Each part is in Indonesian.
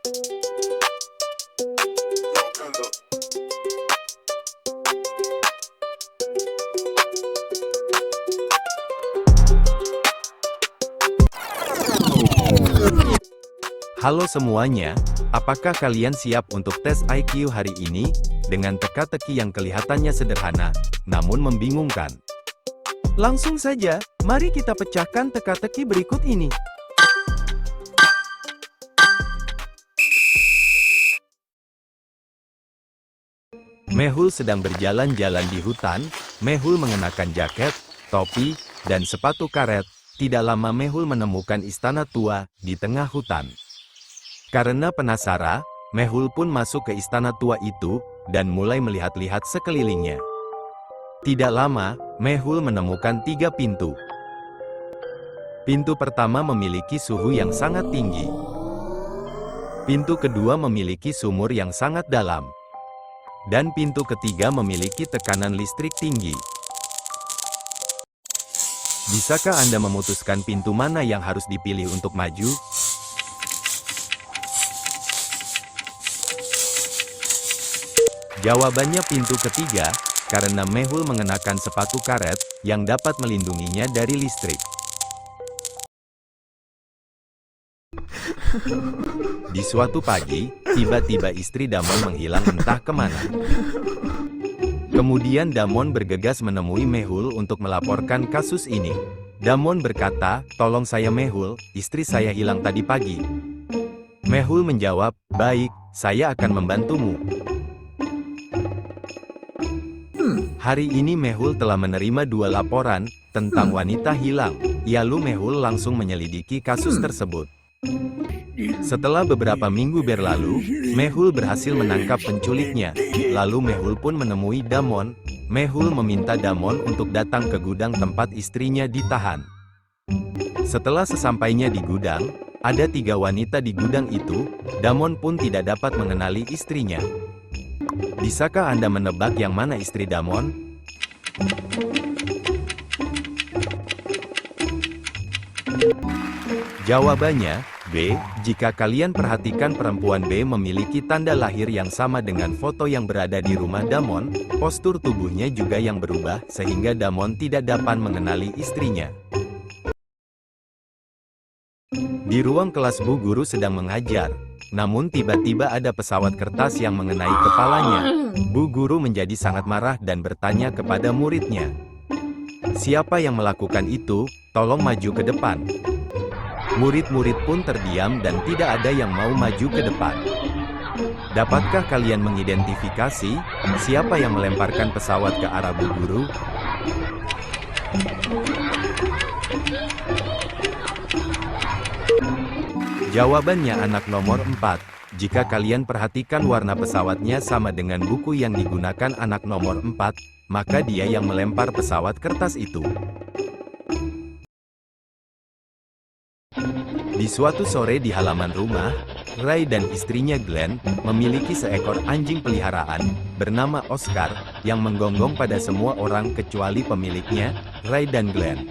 Halo semuanya, apakah kalian siap untuk tes IQ hari ini? Dengan teka-teki yang kelihatannya sederhana, namun membingungkan. Langsung saja, mari kita pecahkan teka-teki berikut ini. Mehul sedang berjalan-jalan di hutan. Mehul mengenakan jaket, topi, dan sepatu karet. Tidak lama Mehul menemukan istana tua di tengah hutan. Karena penasaran, Mehul pun masuk ke istana tua itu, dan mulai melihat-lihat sekelilingnya. Tidak lama, Mehul menemukan 3 pintu. Pintu pertama memiliki suhu yang sangat tinggi. Pintu kedua memiliki sumur yang sangat dalam. Dan pintu ketiga memiliki tekanan listrik tinggi. Bisakah Anda memutuskan pintu mana yang harus dipilih untuk maju? Jawabannya pintu ketiga, karena Mehul mengenakan sepatu karet, yang dapat melindunginya dari listrik. Di suatu pagi, tiba-tiba istri Damon menghilang entah kemana. Kemudian Damon bergegas menemui Mehul untuk melaporkan kasus ini. Damon berkata, "Tolong saya Mehul, istri saya hilang tadi pagi." Mehul menjawab, "Baik, saya akan membantumu." Hari ini Mehul telah menerima 2 laporan tentang wanita hilang. Lalu Mehul langsung menyelidiki kasus tersebut. Setelah beberapa minggu berlalu, Mehul berhasil menangkap penculiknya. Lalu Mehul pun menemui Damon. Mehul meminta Damon untuk datang ke gudang tempat istrinya ditahan. Setelah sesampainya di gudang, ada 3 wanita di gudang itu. Damon pun tidak dapat mengenali istrinya. Bisakah Anda menebak yang mana istri Damon? Jawabannya, B. Jika kalian perhatikan, perempuan B memiliki tanda lahir yang sama dengan foto yang berada di rumah Damon. Postur tubuhnya juga yang berubah, sehingga Damon tidak dapat mengenali istrinya. Di ruang kelas Bu Guru sedang mengajar. Namun tiba-tiba ada pesawat kertas yang mengenai kepalanya. Bu Guru menjadi sangat marah dan bertanya kepada muridnya. "Siapa yang melakukan itu? Tolong maju ke depan." Murid-murid pun terdiam dan tidak ada yang mau maju ke depan. Dapatkah kalian mengidentifikasi siapa yang melemparkan pesawat ke arah Bu Guru? Jawabannya anak nomor 4. Jika kalian perhatikan, warna pesawatnya sama dengan buku yang digunakan anak nomor 4, maka dia yang melempar pesawat kertas itu. Di suatu sore di halaman rumah, Ray dan istrinya Glenn memiliki seekor anjing peliharaan bernama Oscar yang menggonggong pada semua orang kecuali pemiliknya, Ray dan Glenn.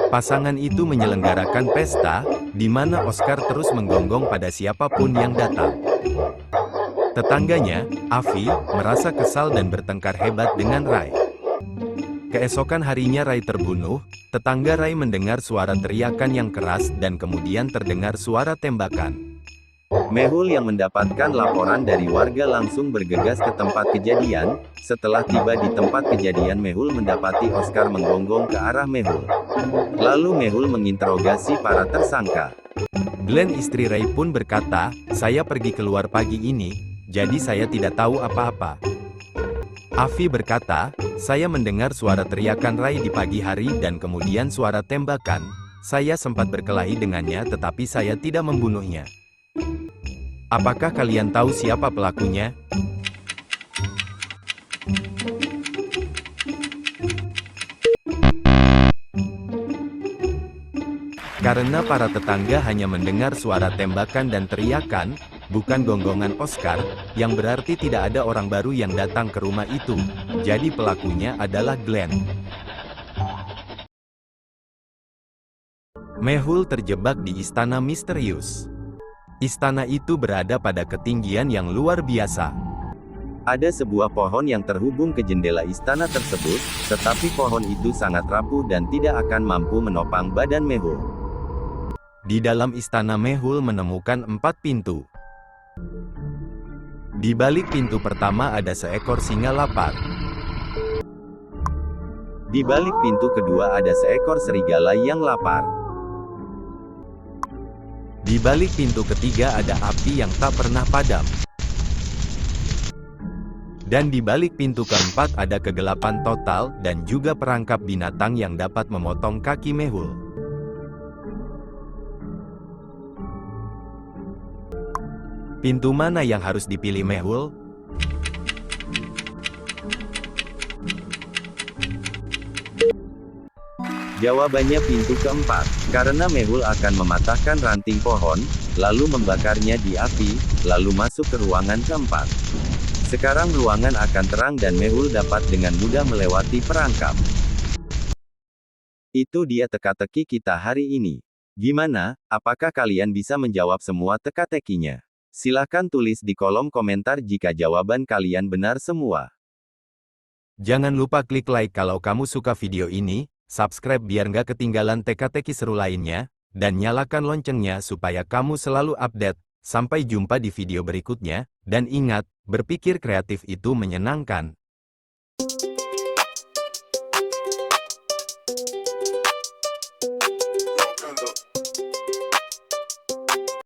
Pasangan itu menyelenggarakan pesta, di mana Oscar terus menggonggong pada siapapun yang datang. Tetangganya, Avi, merasa kesal dan bertengkar hebat dengan Ray. Keesokan harinya Ray terbunuh. Tetangga Ray mendengar suara teriakan yang keras dan kemudian terdengar suara tembakan. Mehul yang mendapatkan laporan dari warga langsung bergegas ke tempat kejadian. Setelah tiba di tempat kejadian, Mehul mendapati Oscar menggonggong ke arah Mehul. Lalu Mehul menginterogasi para tersangka. Glenn, istri Ray, pun berkata, "Saya pergi keluar pagi ini, jadi saya tidak tahu apa-apa." Avi berkata, "Saya mendengar suara teriakan Ray di pagi hari dan kemudian suara tembakan. Saya sempat berkelahi dengannya tetapi saya tidak membunuhnya." Apakah kalian tahu siapa pelakunya? Karena para tetangga hanya mendengar suara tembakan dan teriakan, bukan gonggongan Oscar, yang berarti tidak ada orang baru yang datang ke rumah itu. Jadi pelakunya adalah Glenn. Mehul terjebak di istana misterius. Istana itu berada pada ketinggian yang luar biasa. Ada sebuah pohon yang terhubung ke jendela istana tersebut, tetapi pohon itu sangat rapuh dan tidak akan mampu menopang badan Mehul. Di dalam istana Mehul menemukan 4 pintu. Di balik pintu pertama ada seekor singa lapar. Di balik pintu kedua ada seekor serigala yang lapar. Di balik pintu ketiga ada api yang tak pernah padam. Dan di balik pintu keempat ada kegelapan total dan juga perangkap binatang yang dapat memotong kaki Mehul. Pintu mana yang harus dipilih Mehul? Jawabannya pintu keempat, karena Mehul akan mematahkan ranting pohon, lalu membakarnya di api, lalu masuk ke ruangan keempat. Sekarang ruangan akan terang dan Mehul dapat dengan mudah melewati perangkap. Itu dia teka-teki kita hari ini. Gimana, apakah kalian bisa menjawab semua teka-tekinya? Silahkan tulis di kolom komentar jika jawaban kalian benar semua. Jangan lupa klik like kalau kamu suka video ini, subscribe biar nggak ketinggalan teka-teki seru lainnya, dan nyalakan loncengnya supaya kamu selalu update. Sampai jumpa di video berikutnya, dan ingat, berpikir kreatif itu menyenangkan.